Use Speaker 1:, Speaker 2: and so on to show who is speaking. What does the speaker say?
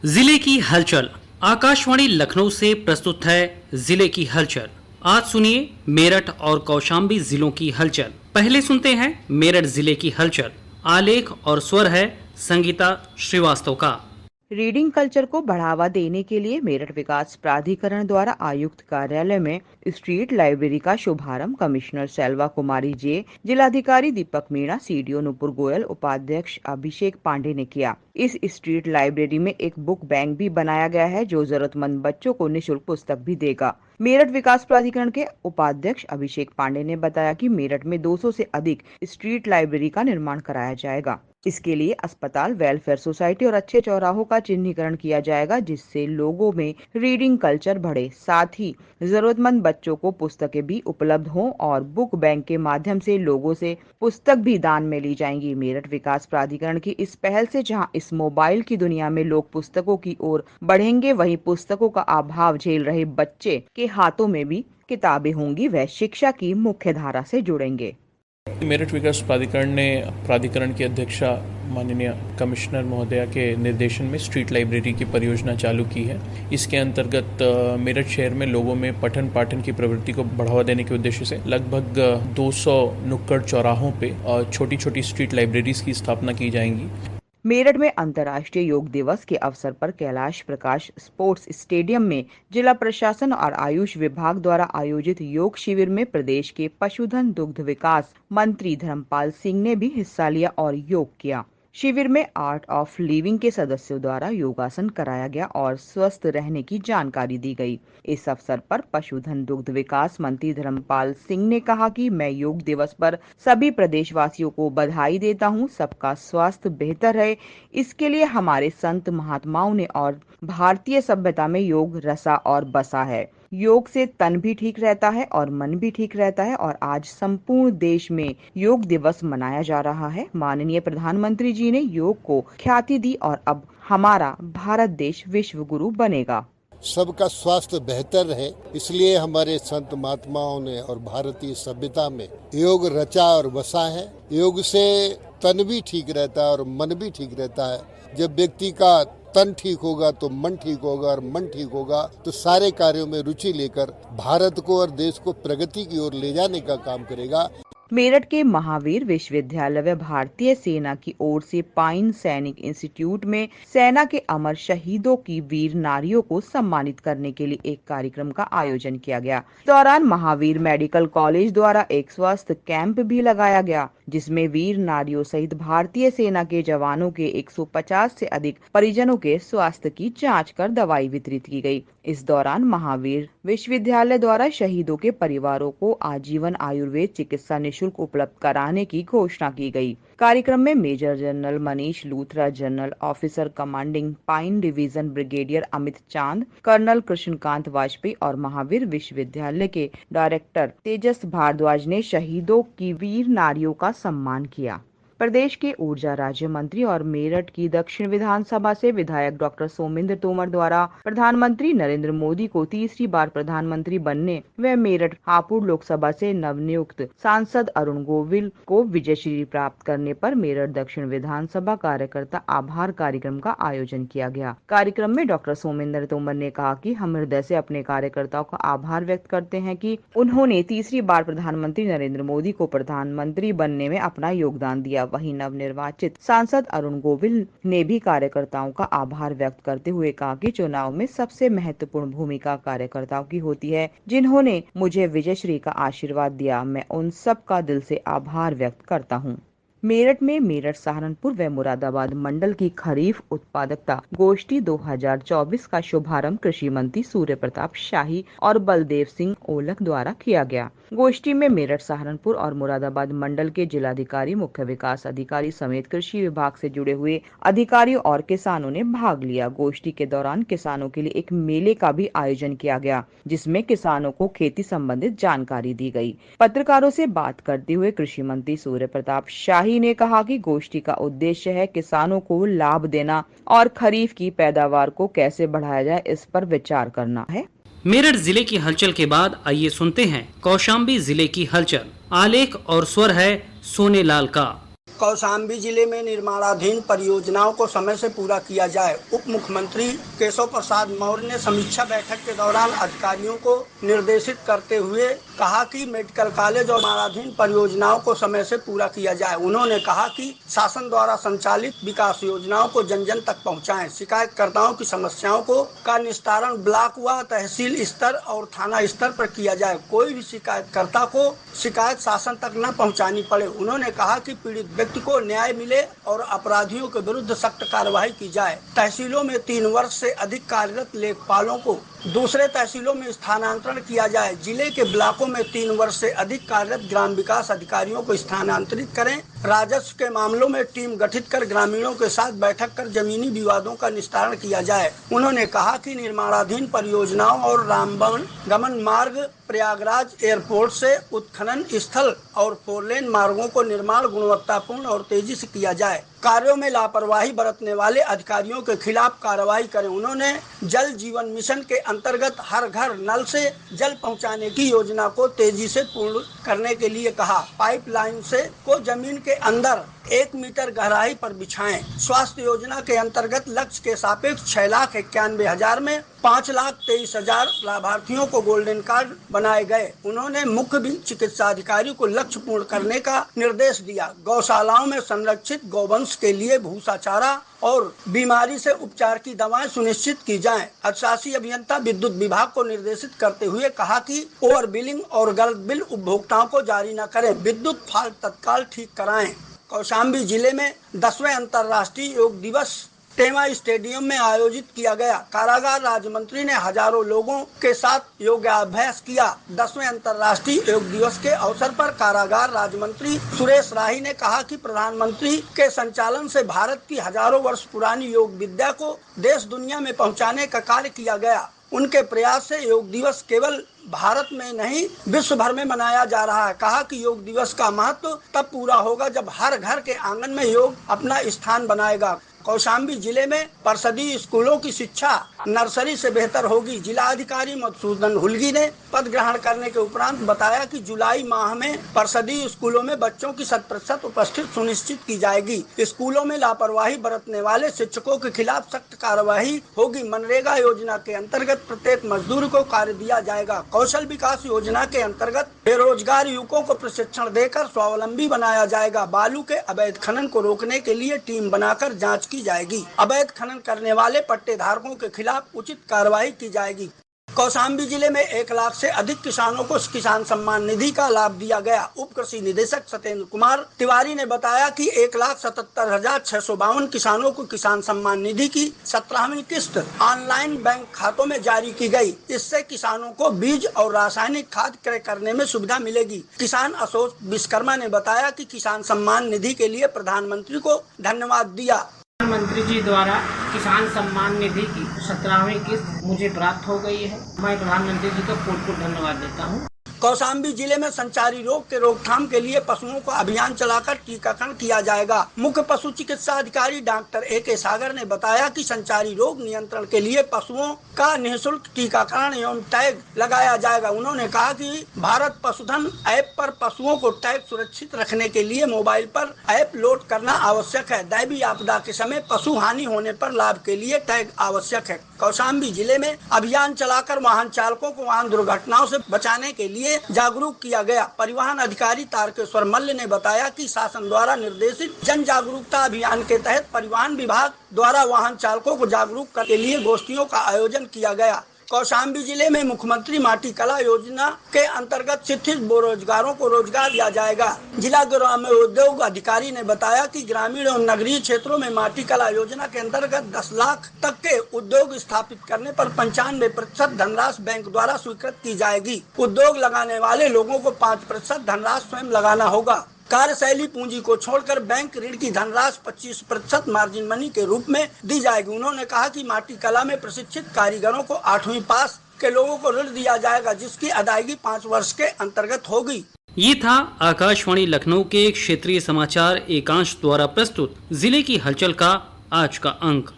Speaker 1: जिले की हलचल। आकाशवाणी लखनऊ से प्रस्तुत है जिले की हलचल। आज सुनिए मेरठ और कौशाम्बी जिलों की हलचल। पहले सुनते हैं मेरठ जिले की हलचल। आलेख और स्वर है संगीता श्रीवास्तव का।
Speaker 2: रीडिंग कल्चर को बढ़ावा देने के लिए मेरठ विकास प्राधिकरण द्वारा आयुक्त कार्यालय में स्ट्रीट लाइब्रेरी का शुभारंभ कमिश्नर सेल्वा कुमारी जे, जिलाधिकारी दीपक मीणा, सीडीओ नुपुर गोयल, उपाध्यक्ष अभिषेक पांडे ने किया। इस स्ट्रीट लाइब्रेरी में एक बुक बैंक भी बनाया गया है जो जरूरतमंद बच्चों को निःशुल्क पुस्तक भी देगा। मेरठ विकास प्राधिकरण के उपाध्यक्ष अभिषेक पांडे ने बताया कि मेरठ में 200 से अधिक स्ट्रीट लाइब्रेरी का निर्माण कराया जाएगा। इसके लिए अस्पताल, वेलफेयर सोसाइटी और अच्छे चौराहों का चिन्हीकरण किया जाएगा, जिससे लोगों में रीडिंग कल्चर बढ़े। साथ ही जरूरतमंद बच्चों को पुस्तकें भी उपलब्ध हों और बुक बैंक के माध्यम से लोगों से पुस्तक भी दान में ली जाएंगी। मेरठ विकास प्राधिकरण की इस पहल से जहां इस मोबाइल की दुनिया में लोग पुस्तकों की ओर बढ़ेंगे, वहीं पुस्तकों का अभाव झेल रहे बच्चे के हाथों में भी किताबें होंगी, वह शिक्षा की मुख्य धारा से जुड़ेंगे।
Speaker 3: मेरठ विकास प्राधिकरण ने प्राधिकरण की अध्यक्षा माननीय कमिश्नर महोदया के निर्देशन में स्ट्रीट लाइब्रेरी की परियोजना चालू की है। इसके अंतर्गत मेरठ शहर में लोगों में पठन पाठन की प्रवृत्ति को बढ़ावा देने के उद्देश्य से लगभग 200 नुक्कड़ चौराहों पे छोटी छोटी स्ट्रीट लाइब्रेरीज की स्थापना की जाएंगी।
Speaker 2: मेरठ में अंतर्राष्ट्रीय योग दिवस के अवसर पर कैलाश प्रकाश स्पोर्ट्स स्टेडियम में जिला प्रशासन और आयुष विभाग द्वारा आयोजित योग शिविर में प्रदेश के पशुधन दुग्ध विकास मंत्री धर्मपाल सिंह ने भी हिस्सा लिया और योग किया। शिविर में आर्ट ऑफ लिविंग के सदस्यों द्वारा योगासन कराया गया और स्वस्थ रहने की जानकारी दी गई। इस अवसर पर पशुधन दुग्ध विकास मंत्री धर्मपाल सिंह ने कहा कि मैं योग दिवस पर सभी प्रदेशवासियों को बधाई देता हूं। सबका स्वास्थ्य बेहतर रहे, इसके लिए हमारे संत महात्माओं ने और भारतीय सभ्यता में योग रसा और बसा है। योग से तन भी ठीक रहता है और मन भी ठीक रहता है और आज संपूर्ण देश में योग दिवस मनाया जा रहा है। माननीय प्रधानमंत्री जी ने योग को ख्याति दी और अब हमारा भारत देश विश्व गुरु बनेगा।
Speaker 4: सबका स्वास्थ्य बेहतर रहे, इसलिए हमारे संत महात्माओं ने और भारतीय सभ्यता में योग रचा और बसा है। योग से तन भी ठीक रहता है और मन भी ठीक रहता है। जब व्यक्ति का तन ठीक होगा तो मन ठीक होगा और मन ठीक होगा तो सारे कार्यों में रुचि लेकर भारत को और देश को प्रगति की ओर ले जाने का काम करेगा।
Speaker 2: मेरठ के महावीर विश्वविद्यालय व भारतीय सेना की ओर से पाइन सैनिक इंस्टीट्यूट में सेना के अमर शहीदों की वीर नारियों को सम्मानित करने के लिए एक कार्यक्रम का आयोजन किया गया। इस दौरान महावीर मेडिकल कॉलेज द्वारा एक स्वास्थ्य कैंप भी लगाया गया, जिसमें वीर नारियों सहित भारतीय सेना के जवानों के 150 से अधिक परिजनों के स्वास्थ्य की जाँच कर दवाई वितरित की गयी। इस दौरान महावीर विश्वविद्यालय द्वारा शहीदों के परिवारों को आजीवन आयुर्वेद चिकित्सा निःशुल्क उपलब्ध कराने की घोषणा की गई। कार्यक्रम में major general Manish Luthra, general officer commanding pine division brigadier Amit Chand, colonel Krishnakant Vajpayee और महावीर विश्वविद्यालय के डायरेक्टर तेजस भारद्वाज ने शहीदों की वीर नारियों का सम्मान किया। प्रदेश के ऊर्जा राज्य मंत्री और मेरठ की दक्षिण विधानसभा से विधायक डॉक्टर सोमेंद्र तोमर द्वारा प्रधानमंत्री नरेंद्र मोदी को तीसरी बार प्रधानमंत्री बनने व मेरठ हापुड़ लोकसभा से नवनियुक्त सांसद अरुण गोविल को विजयश्री प्राप्त करने पर मेरठ दक्षिण विधानसभा कार्यकर्ता आभार कार्यक्रम का आयोजन किया गया। कार्यक्रम में डॉक्टर सोमेंद्र तोमर ने कहा कि हम हृदय से अपने कार्यकर्ताओं का आभार व्यक्त करते हैं कि उन्होंने तीसरी बार प्रधानमंत्री नरेंद्र मोदी को प्रधानमंत्री बनने में अपना योगदान दिया। वहीं नवनिर्वाचित सांसद अरुण गोविल ने भी कार्यकर्ताओं का आभार व्यक्त करते हुए कहा कि चुनाव में सबसे महत्वपूर्ण भूमिका कार्यकर्ताओं की होती है, जिन्होंने मुझे विजयश्री का आशीर्वाद दिया। मैं उन सब का दिल से आभार व्यक्त करता हूं। मेरठ में मेरठ सहारनपुर व मुरादाबाद मंडल की खरीफ उत्पादकता गोष्ठी 2024 का शुभारंभ कृषि मंत्री सूर्य प्रताप शाही और बलदेव सिंह ओलख द्वारा किया गया। गोष्ठी में मेरठ, सहारनपुर और मुरादाबाद मंडल के जिलाधिकारी, मुख्य विकास अधिकारी समेत कृषि विभाग से जुड़े हुए अधिकारियों और किसानों ने भाग लिया। गोष्ठी के दौरान किसानों के लिए एक मेले का भी आयोजन किया गया, जिसमें किसानों को खेती संबंधित जानकारी दी गई। पत्रकारों से बात करते हुए कृषि मंत्री सूर्य प्रताप शाही ने कहा कि गोष्ठी का उद्देश्य है किसानों को लाभ देना और खरीफ की पैदावार को कैसे बढ़ाया जाए, इस पर विचार करना है।
Speaker 1: मेरठ जिले की हलचल के बाद आइए सुनते हैं कौशाम्बी जिले की हलचल। आलेख और स्वर है सोनेलाल का।
Speaker 5: कौशाम्बी जिले में निर्माणाधीन परियोजनाओं को समय से पूरा किया जाए। उप मुख्यमंत्री केशव प्रसाद मौर्य ने समीक्षा बैठक के दौरान अधिकारियों को निर्देशित करते हुए कहा कि मेडिकल कॉलेज और निर्माणाधीन परियोजनाओं को समय से पूरा किया जाए। उन्होंने कहा कि शासन द्वारा संचालित विकास योजनाओं को जन जन तक पहुंचाएं। शिकायतकर्ताओं की समस्याओं का निस्तारण ब्लॉक व तहसील स्तर और थाना स्तर पर किया जाए। कोई भी शिकायतकर्ता को शिकायत शासन तक न पहुंचानी पड़े। उन्होंने कहा कि पीड़ित व्यक्ति को न्याय मिले और अपराधियों के विरुद्ध सख्त कार्रवाई की जाए। तहसीलों में 3 वर्ष से अधिक कार्यरत लेखपालों को दूसरे तहसीलों में स्थानांतरण किया जाए। जिले के ब्लॉकों में 3 वर्ष से अधिक कार्यरत ग्राम विकास अधिकारियों को स्थानांतरित करें। राजस्व के मामलों में टीम गठित कर ग्रामीणों के साथ बैठक कर जमीनी विवादों का निस्तारण किया जाए। उन्होंने कहा कि निर्माणाधीन परियोजनाओं और रामबन गमन मार्ग, प्रयागराज एयरपोर्ट से उत्खनन स्थल और 4 लेन मार्गों को निर्माण गुणवत्तापूर्ण और तेजी से किया जाए। कार्यों में लापरवाही बरतने वाले अधिकारियों के खिलाफ कार्रवाई करें। उन्होंने जल जीवन मिशन के अंतर्गत हर घर नल से जल पहुंचाने की योजना को तेजी से पूर्ण करने के लिए कहा। पाइपलाइन से को जमीन के अंदर 1 मीटर गहराई पर बिछाएं। स्वास्थ्य योजना के अंतर्गत लक्ष्य के सापेक्ष 6,91,000 में 5,23,000 लाभार्थियों को गोल्डन कार्ड बनाए गए। उन्होंने मुख्य चिकित्सा अधिकारी को लक्ष्य पूर्ण करने का निर्देश दिया। गौशालाओं में संरक्षित गौवंश के लिए भूसा चारा और बीमारी से उपचार की दवाएं सुनिश्चित की जाएं। अधिशासी अभियंता विद्युत विभाग को निर्देशित करते हुए कहा कि ओवर बिलिंग और गलत बिल उपभोक्ताओं को जारी न करें। विद्युत फॉल्ट तत्काल ठीक कराएं। कौशाम्बी जिले में 10वें अंतर्राष्ट्रीय योग दिवस टेमा स्टेडियम में आयोजित किया गया। कारागार राज्य मंत्री ने हजारों लोगों के साथ योगाभ्यास किया। 10वें अंतर्राष्ट्रीय योग दिवस के अवसर पर कारागार राज्य मंत्री सुरेश राही ने कहा कि प्रधानमंत्री के संचालन से भारत की हजारों वर्ष पुरानी योग विद्या को देश दुनिया में पहुंचाने का कार्य किया गया। उनके प्रयास से योग दिवस केवल भारत में नहीं विश्व भर में मनाया जा रहा है। कहा कि योग दिवस का महत्व तब पूरा होगा जब हर घर के आंगन में योग अपना स्थान बनाएगा। कौशाम्बी जिले में परिषदीय स्कूलों की शिक्षा नर्सरी से बेहतर होगी। जिलाधिकारी मधुसूदन हुल्गी ने पद ग्रहण करने के उपरांत बताया कि जुलाई माह में परिषदीय स्कूलों में बच्चों की 100% उपस्थिति सुनिश्चित की जाएगी। स्कूलों में लापरवाही बरतने वाले शिक्षकों के खिलाफ सख्त कार्रवाई होगी। मनरेगा योजना के अंतर्गत प्रत्येक मजदूर को कार्य दिया जाएगा। कौशल विकास योजना के अंतर्गत बेरोजगार युवकों को प्रशिक्षण देकर स्वावलंबी बनाया जाएगा। बालू के अवैध खनन को रोकने के लिए टीम बनाकर जाँच की जाएगी। अवैध खनन करने वाले पट्टेधारकों के खिलाफ उचित कार्रवाई की जाएगी। कौशाम्बी जिले में 1 लाख से अधिक किसानों को किसान सम्मान निधि का लाभ दिया गया। उप कृषि निदेशक सत्येंद्र कुमार तिवारी ने बताया कि 1,77,652 किसानों को किसान सम्मान निधि की 17वीं किस्त ऑनलाइन बैंक खातों में जारी की गई। इससे किसानों को बीज और रासायनिक खाद क्रय करने में सुविधा मिलेगी। किसान अशोक विश्वकर्मा ने बताया कि किसान सम्मान निधि के लिए प्रधानमंत्री को धन्यवाद दिया।
Speaker 6: प्रधानमंत्री जी द्वारा किसान सम्मान निधि की 17वीं किस्त मुझे प्राप्त हो गई है। मैं प्रधानमंत्री जी का कोट धन्यवाद देता हूँ।
Speaker 5: कौशाम्बी जिले में संचारी रोग के रोकथाम के लिए पशुओं को अभियान चलाकर टीकाकरण किया जाएगा। मुख्य पशु चिकित्सा अधिकारी डॉक्टर AK सागर ने बताया कि संचारी रोग नियंत्रण के लिए पशुओं का निःशुल्क टीकाकरण एवं टैग लगाया जाएगा। उन्होंने कहा कि भारत पशुधन ऐप पर पशुओं को टैग सुरक्षित रखने के लिए मोबाइल पर ऐप लोड करना आवश्यक है। दैवीय आपदा के समय पशु हानि होने पर लाभ के लिए टैग आवश्यक है। कौशाम्बी जिले में अभियान चलाकर वाहन चालकों को वाहन दुर्घटनाओं से बचाने के लिए जागरूक किया गया। परिवहन अधिकारी तारकेश्वर मल्ल ने बताया कि शासन द्वारा निर्देशित जन जागरूकता अभियान के तहत परिवहन विभाग द्वारा वाहन चालकों को जागरूक करने के लिए गोष्ठियों का आयोजन किया गया। कौशाम्बी जिले में मुख्यमंत्री माटी कला योजना के अंतर्गत शिक्षित बेरोजगारों को रोजगार दिया जाएगा। जिला ग्रामीण उद्योग अधिकारी ने बताया कि ग्रामीण और नगरीय क्षेत्रों में माटी कला योजना के अंतर्गत 10 लाख तक के उद्योग स्थापित करने पर 95% धनराशि बैंक द्वारा स्वीकृत की जाएगी। उद्योग लगाने वाले लोगों को 5% धनराशि स्वयं लगाना होगा। कार्यशैली पूंजी को छोड़कर बैंक ऋण की धनराशि 25% मार्जिन मनी के रूप में दी जाएगी। उन्होंने कहा कि माटी कला में प्रशिक्षित कारीगरों को 8वीं पास के लोगों को ऋण दिया जाएगा, जिसकी अदायगी 5 वर्ष के अंतर्गत होगी।
Speaker 1: ये था आकाशवाणी लखनऊ के क्षेत्रीय समाचार एकांश द्वारा प्रस्तुत जिले की हलचल का आज का अंक।